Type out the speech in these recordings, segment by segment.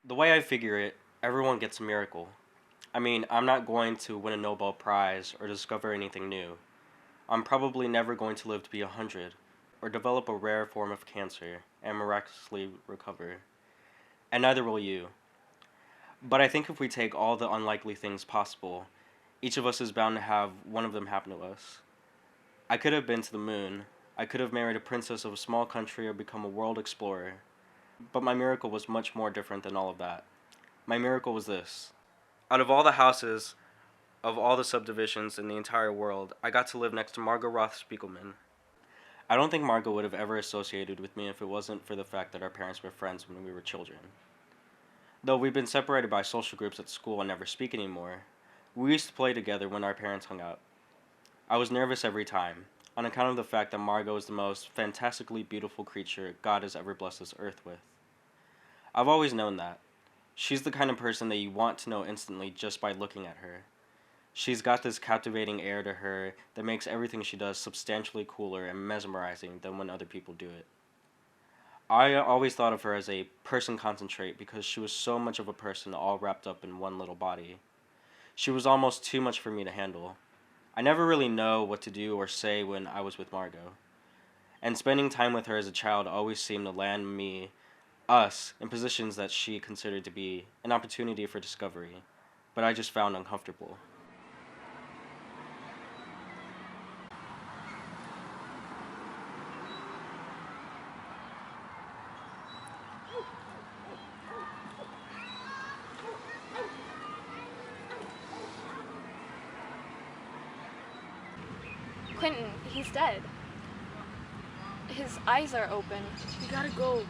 The way I figure it, everyone gets a miracle. I mean, I'm not going to win a Nobel Prize or discover anything new. I'm probably never going to live to be 100, or develop a rare form of cancer and miraculously recover. And neither will you. But I think if we take all the unlikely things possible, each of us is bound to have one of them happen to us. I could have been to the moon. I could have married a princess of a small country or become a world explorer. But my miracle was much more different than all of that. My miracle was this. Out of all the houses, of all the subdivisions in the entire world, I got to live next to Margot Roth Spiegelman. I don't think Margot would have ever associated with me if it wasn't for the fact that our parents were friends when we were children. Though we've been separated by social groups at school and never speak anymore, we used to play together when our parents hung out. I was nervous every time, on account of the fact that Margot is the most fantastically beautiful creature God has ever blessed this earth with. I've always known that. She's the kind of person that you want to know instantly just by looking at her. She's got this captivating air to her that makes everything she does substantially cooler and mesmerizing than when other people do it. I always thought of her as a person concentrate because she was so much of a person all wrapped up in one little body. She was almost too much for me to handle. I never really know what to do or say when I was with Margot. And spending time with her as a child always seemed to land us, in positions that she considered to be an opportunity for discovery, but I just found uncomfortable. Quentin, he's dead. His eyes are open. We gotta go.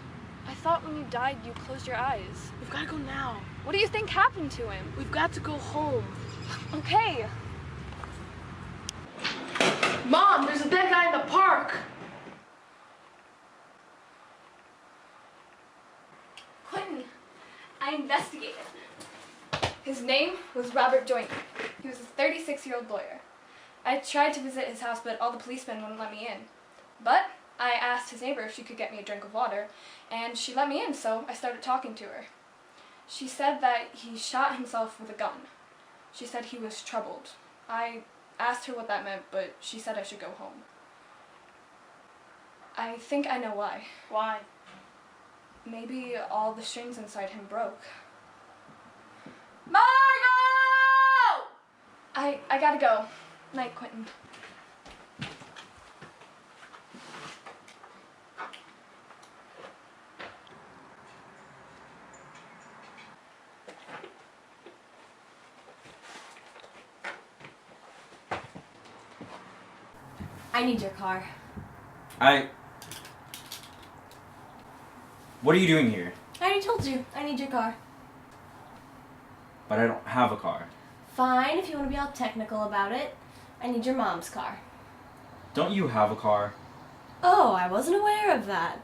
I thought when you died, you closed your eyes. We've gotta go now. What do you think happened to him? We've got to go home. Okay. Mom, there's a dead guy in the park. Quentin, I investigated. His name was Robert Joyner. He was a 36-year-old lawyer. I tried to visit his house, but all the policemen wouldn't let me in. But I asked his neighbor if she could get me a drink of water, and she let me in, so I started talking to her. She said that he shot himself with a gun. She said he was troubled. I asked her what that meant, but she said I should go home. I think I know why. Why? Maybe all the strings inside him broke. Margot! I gotta go. Night, Quentin. I need your car. What are you doing here? I already told you. I need your car. But I don't have a car. Fine, if you want to be all technical about it. I need your mom's car. Don't you have a car? Oh, I wasn't aware of that.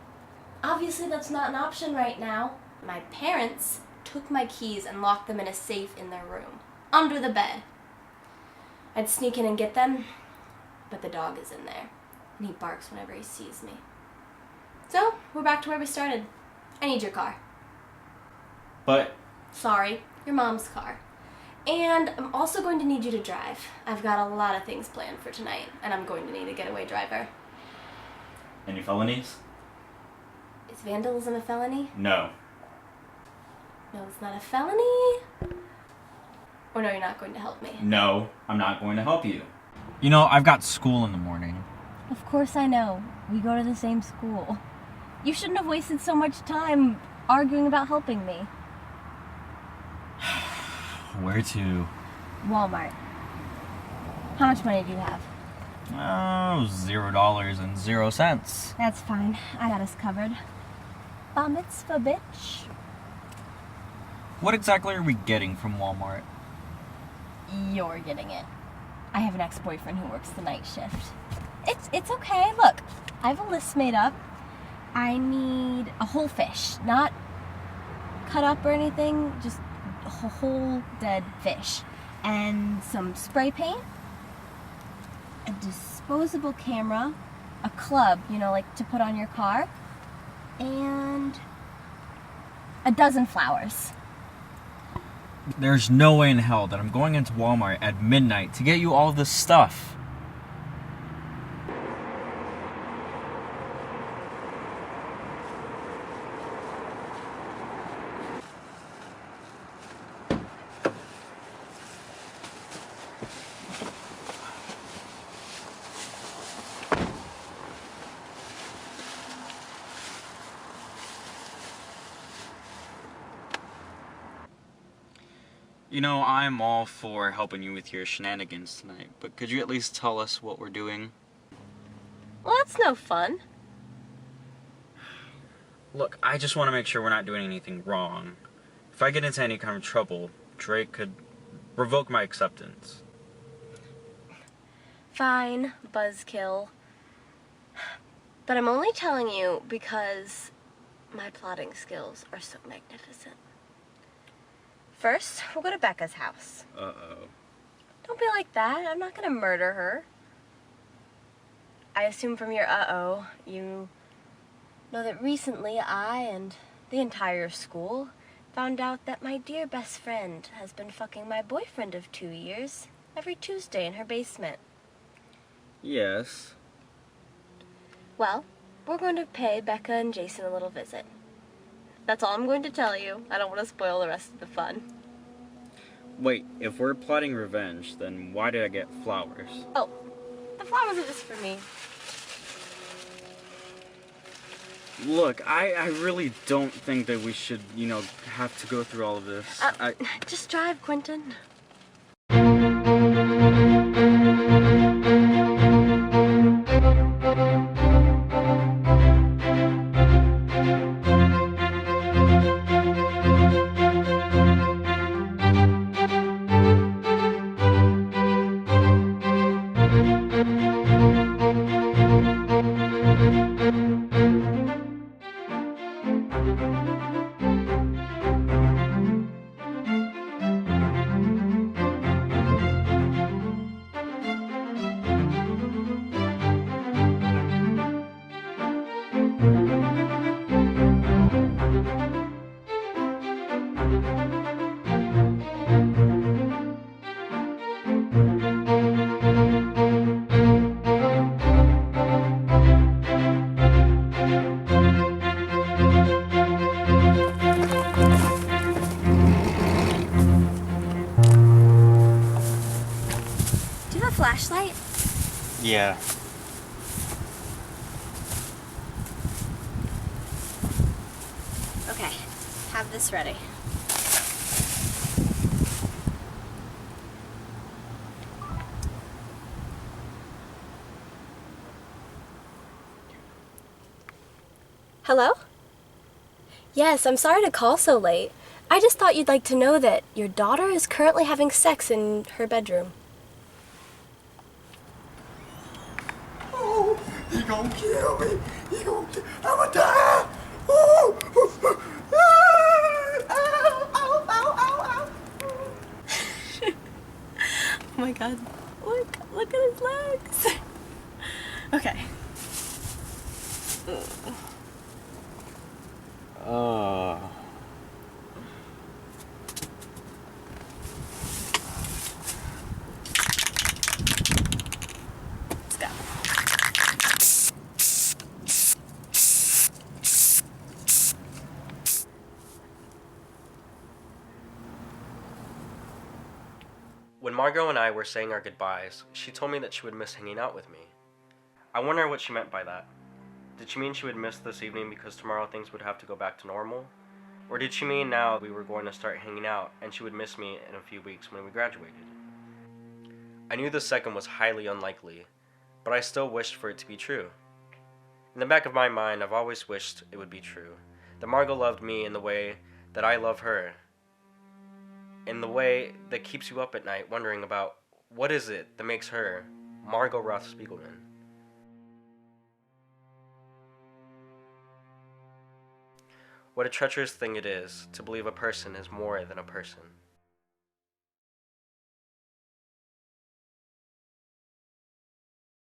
Obviously, that's not an option right now. My parents took my keys and locked them in a safe in their room, under the bed. I'd sneak in and get them, but the dog is in there, and he barks whenever he sees me. So, we're back to where we started. I need your car. But Sorry, your mom's car. And I'm also going to need you to drive. I've got a lot of things planned for tonight, and I'm going to need a getaway driver. any felonies? Is vandalism a felony? No. No, it's not a felony. Or no, you're not going to help me. No, I'm not going to help you. You know, I've got school in the morning. Of course I know. We go to the same school. You shouldn't have wasted so much time arguing about helping me. Where to? Walmart. How much money do you have? Oh, $0.00. That's fine. I got us covered. Bar mitzvah, bitch. What exactly are we getting from Walmart? You're getting it. I have an ex-boyfriend who works the night shift. It's okay. Look, I have a list made up. I need a whole fish, not cut up or anything, just a whole dead fish. And some spray paint, a disposable camera, a club, like to put on your car, and a dozen flowers. There's no way in hell that I'm going into Walmart at midnight to get you all this stuff. You know, I'm all for helping you with your shenanigans tonight, but could you at least tell us what we're doing? Well, that's no fun. Look, I just want to make sure we're not doing anything wrong. If I get into any kind of trouble, Drake could revoke my acceptance. Fine, buzzkill. But I'm only telling you because my plotting skills are so magnificent. First, we'll go to Becca's house. Uh-oh. Don't be like that. I'm not gonna murder her. I assume from your uh-oh, you know that recently I and the entire school found out that my dear best friend has been fucking my boyfriend of 2 years every Tuesday in her basement. Yes. Well, we're going to pay Becca and Jason a little visit. That's all I'm going to tell you. I don't want to spoil the rest of the fun. Wait, if we're plotting revenge, then why did I get flowers? Oh, the flowers are just for me. Look, I really don't think that we should, have to go through all of this. Just drive, Quentin. Do you have a flashlight? Yeah. Okay, have this ready. Hello? Yes, I'm sorry to call so late. I just thought you'd like to know that your daughter is currently having sex in her bedroom. Oh, he gonna kill me. I'ma die. Oh, ow, ow, ow, ow. Oh my god. Look at his legs. Okay. Let's go. When Margot and I were saying our goodbyes, she told me that she would miss hanging out with me. I wonder what she meant by that. Did she mean she would miss this evening because tomorrow things would have to go back to normal? Or did she mean now we were going to start hanging out and she would miss me in a few weeks when we graduated? I knew the second was highly unlikely, but I still wished for it to be true. In the back of my mind, I've always wished it would be true. That Margot loved me in the way that I love her. In the way that keeps you up at night wondering about what is it that makes her Margot Roth Spiegelman. What a treacherous thing it is to believe a person is more than a person.